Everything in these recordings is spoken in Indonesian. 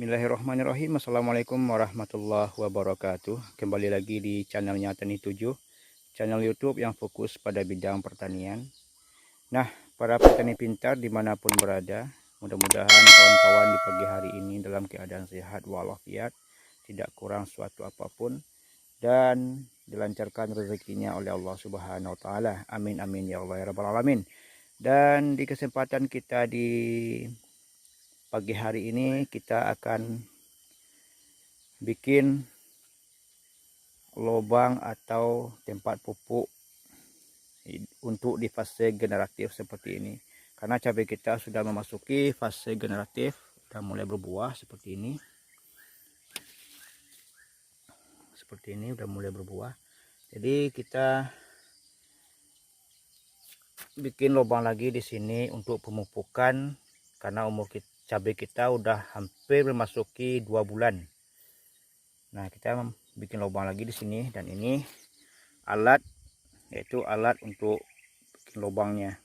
Bismillahirrahmanirrahim. Assalamualaikum warahmatullahi wabarakatuh. Kembali lagi di channelnya Tani 7, channel YouTube yang fokus pada bidang pertanian. Nah, para petani pintar dimanapun berada, mudah-mudahan kawan-kawan di pagi hari ini dalam keadaan sehat walafiat, tidak kurang suatu apapun, dan dilancarkan rezekinya oleh Allah Subhanahu wa Ta'ala. Amin amin ya Allah ya Rabbal Alamin. Dan di kesempatan kita di pagi hari ini kita akan bikin lubang atau tempat pupuk untuk di fase generatif seperti ini, karena cabai kita sudah memasuki fase generatif, sudah mulai berbuah seperti ini, sudah mulai berbuah. Jadi kita bikin lubang lagi di sini untuk pemupukan, karena umur cabai kita udah hampir memasuki 2 bulan. Nah, kita bikin lubang lagi di sini, dan ini alat, yaitu alat untuk bikin lubangnya.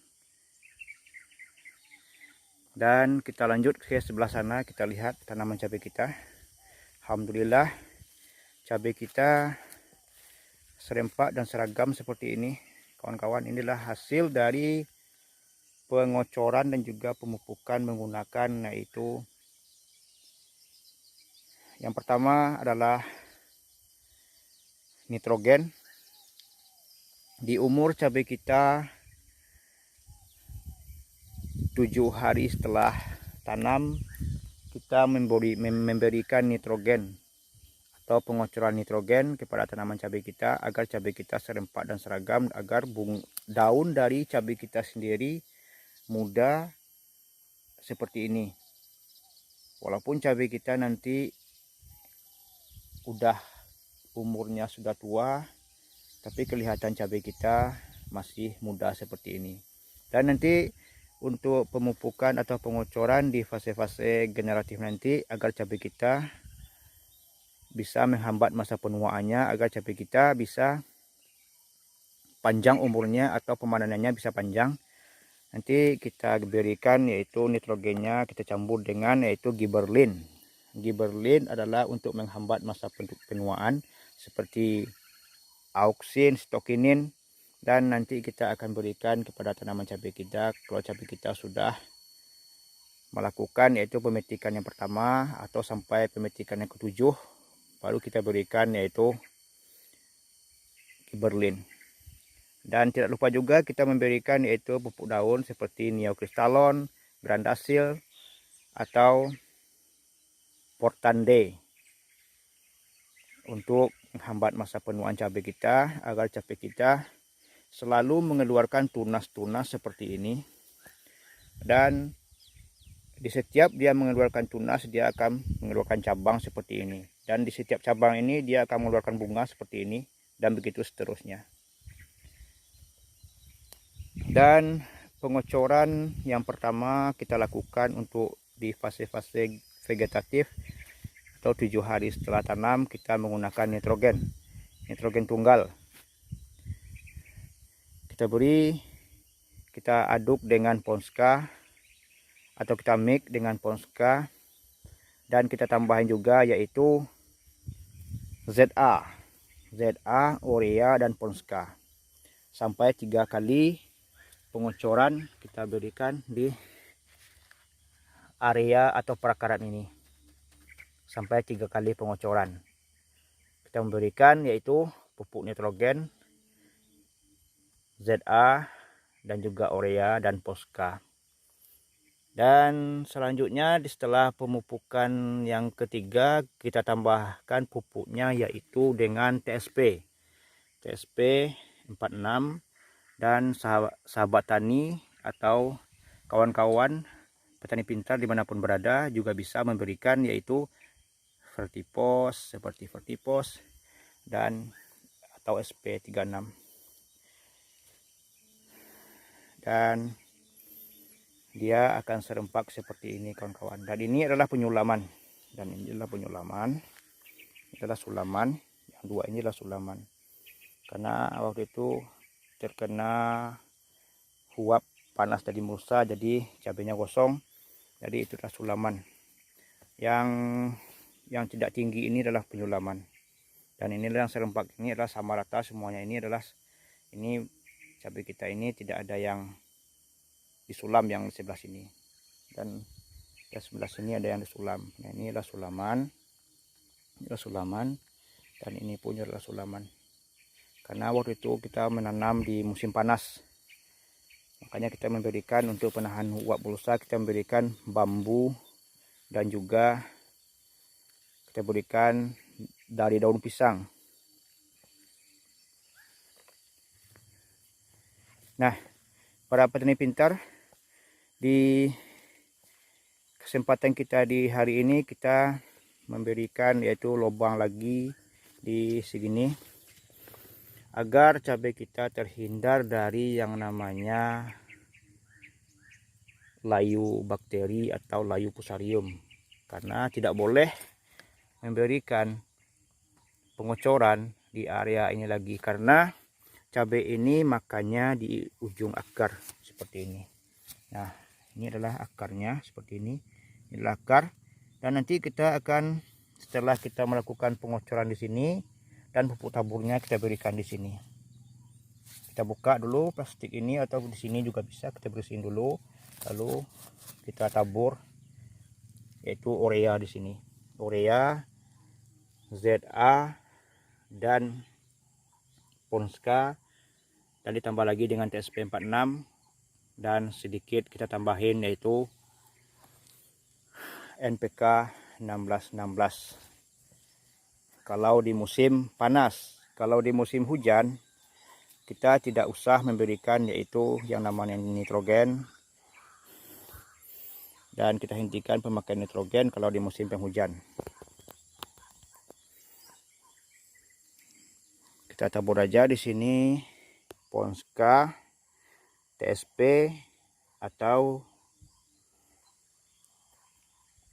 Dan kita lanjut ke sebelah sana, kita lihat tanaman cabai kita. Alhamdulillah, cabai kita serempak dan seragam seperti ini. Kawan-kawan, inilah hasil dari pengocoran dan juga pemupukan menggunakan, yaitu yang pertama adalah nitrogen. Di umur cabai kita 7 hari setelah tanam, kita memberikan nitrogen atau pengocoran nitrogen kepada tanaman cabai kita agar cabai kita serempak dan seragam, agar daun dari cabai kita sendiri muda seperti ini. Walaupun cabai kita nanti udah umurnya sudah tua, tapi kelihatan cabai kita masih muda seperti ini. Dan nanti untuk pemupukan atau pengocoran di fase-fase generatif nanti, agar cabai kita bisa menghambat masa penuaannya, agar cabai kita bisa panjang umurnya atau pemanenannya bisa panjang. Nanti kita berikan yaitu nitrogennya, kita campur dengan yaitu gibberellin. Gibberellin adalah untuk menghambat masa penuaan seperti auksin, stokinin, dan nanti kita akan berikan kepada tanaman cabai kita kalau cabai kita sudah melakukan yaitu pemetikan yang pertama atau sampai pemetikan yang ketujuh, baru kita berikan yaitu gibberellin. Dan tidak lupa juga kita memberikan yaitu pupuk daun seperti neocrystalon, Grandacil, atau Portande untuk menghambat masa penuaan cabai kita, agar cabai kita selalu mengeluarkan tunas-tunas seperti ini. Dan di setiap dia mengeluarkan tunas, dia akan mengeluarkan cabang seperti ini. Dan di setiap cabang ini dia akan mengeluarkan bunga seperti ini, dan begitu seterusnya. Dan pengocoran yang pertama kita lakukan untuk di fase-fase vegetatif atau 7 hari setelah tanam, kita menggunakan nitrogen tunggal. Kita aduk dengan Ponska atau kita mix dengan Ponska, dan kita tambahin juga yaitu ZA, urea, dan Ponska. Sampai 3 kali pengocoran kita berikan di area atau perakaran ini. Sampai 3 kali pengocoran kita memberikan yaitu pupuk nitrogen, ZA, dan juga urea dan Ponska. Dan selanjutnya setelah pemupukan yang ketiga, kita tambahkan pupuknya yaitu dengan TSP 46. Dan sahabat tani atau kawan-kawan petani pintar dimanapun berada juga bisa memberikan yaitu Vertipos, seperti Vertipos dan atau SP36. Dan dia akan serempak seperti ini kawan-kawan. Dan ini adalah penyulaman, adalah sulaman. Yang dua ini adalah sulaman, karena waktu itu terkena uap panas dari Musa, jadi cabainya gosong, jadi itulah sulaman. yang tidak tinggi ini adalah penyulaman, dan inilah yang serempak ini adalah sama rata semuanya. Ini cabai kita ini tidak ada yang disulam yang di sebelah sini, dan di sebelah sini ada yang disulam. Nah, inilah sulaman, dan ini pun adalah sulaman. Karena waktu itu kita menanam di musim panas, makanya kita memberikan untuk penahan uap pulsa, kita memberikan bambu, dan juga kita berikan dari daun pisang. Nah, para petani pintar, di kesempatan kita di hari ini kita memberikan yaitu lubang lagi di sini agar cabai kita terhindar dari yang namanya layu bakteri atau layu fusarium, karena tidak boleh memberikan pengocoran di area ini lagi, karena cabai ini makannya di ujung akar seperti ini. Nah, ini adalah akarnya seperti ini. Inilah akar, dan nanti kita akan, setelah kita melakukan pengocoran di sini dan pupuk taburnya kita berikan di sini. Kita buka dulu plastik ini, atau di sini juga bisa kita bersihin dulu, lalu kita tabur yaitu urea di sini. Urea, ZA, dan Ponska, dan ditambah lagi dengan TSP 46, dan sedikit kita tambahin yaitu NPK 1616 kalau di musim panas. Kalau di musim hujan kita tidak usah memberikan yaitu yang namanya nitrogen, dan kita hentikan pemakaian nitrogen kalau di musim penghujan. Kita tabur aja di sini Ponska, TSP, atau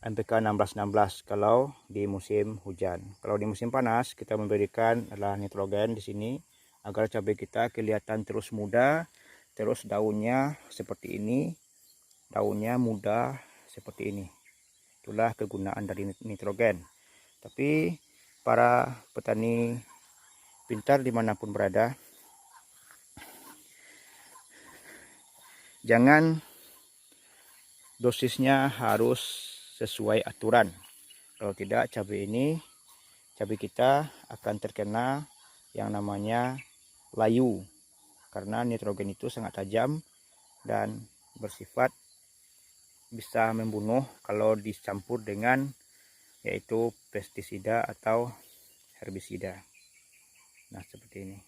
NPK 1616 kalau di musim hujan. Kalau di musim panas kita memberikan adalah nitrogen di sini agar cabai kita kelihatan terus muda, terus daunnya seperti ini, daunnya muda seperti ini. Itulah kegunaan dari nitrogen. Tapi para petani pintar dimanapun berada, jangan dosisnya harus sesuai aturan. Kalau tidak, cabai kita akan terkena yang namanya layu, karena nitrogen itu sangat tajam dan bersifat bisa membunuh kalau dicampur dengan yaitu pestisida atau herbisida. Nah, seperti ini.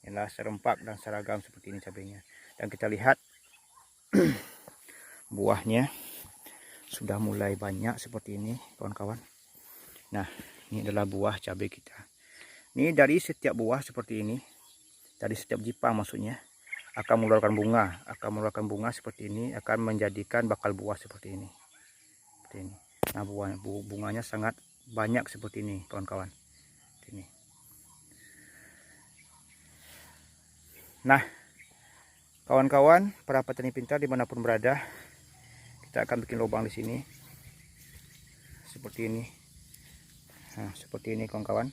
Inilah serempak dan seragam seperti ini cabainya. Dan kita lihat buahnya sudah mulai banyak seperti ini, kawan-kawan. Nah, ini adalah buah cabai kita. Ini dari setiap buah seperti ini, dari setiap jipang maksudnya, akan mengeluarkan bunga seperti ini, akan menjadikan bakal buah seperti ini. Seperti ini. Nah, bunganya sangat banyak seperti ini, kawan-kawan. Ini. Nah, kawan-kawan, para petani pintar dimanapun berada, kita akan bikin lubang di sini seperti ini. Nah, seperti ini kawan-kawan,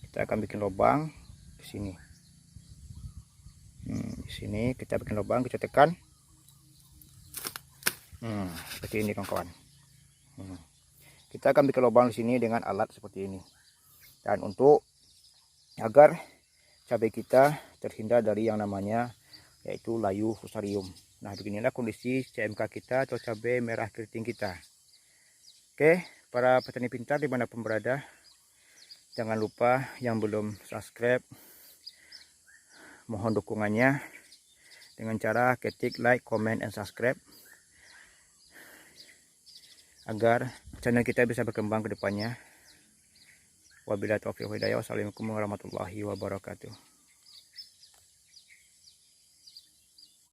kita akan bikin lubang di sini. Di sini kita bikin lubang, kita tekan. Seperti ini kawan-kawan. Kita akan bikin lubang di sini dengan alat seperti ini. Dan untuk agar cabai kita terhindar dari yang namanya yaitu layu fusarium. Nah, beginilah kondisi CMK kita atau cabai merah keriting kita. Oke, para petani pintar dimanapun berada, jangan lupa yang belum subscribe, mohon dukungannya dengan cara ketik like, comment, and subscribe agar channel kita bisa berkembang ke depannya. Wabillahi taufiq wal hidayah. Wassalamualaikum warahmatullahi wabarakatuh.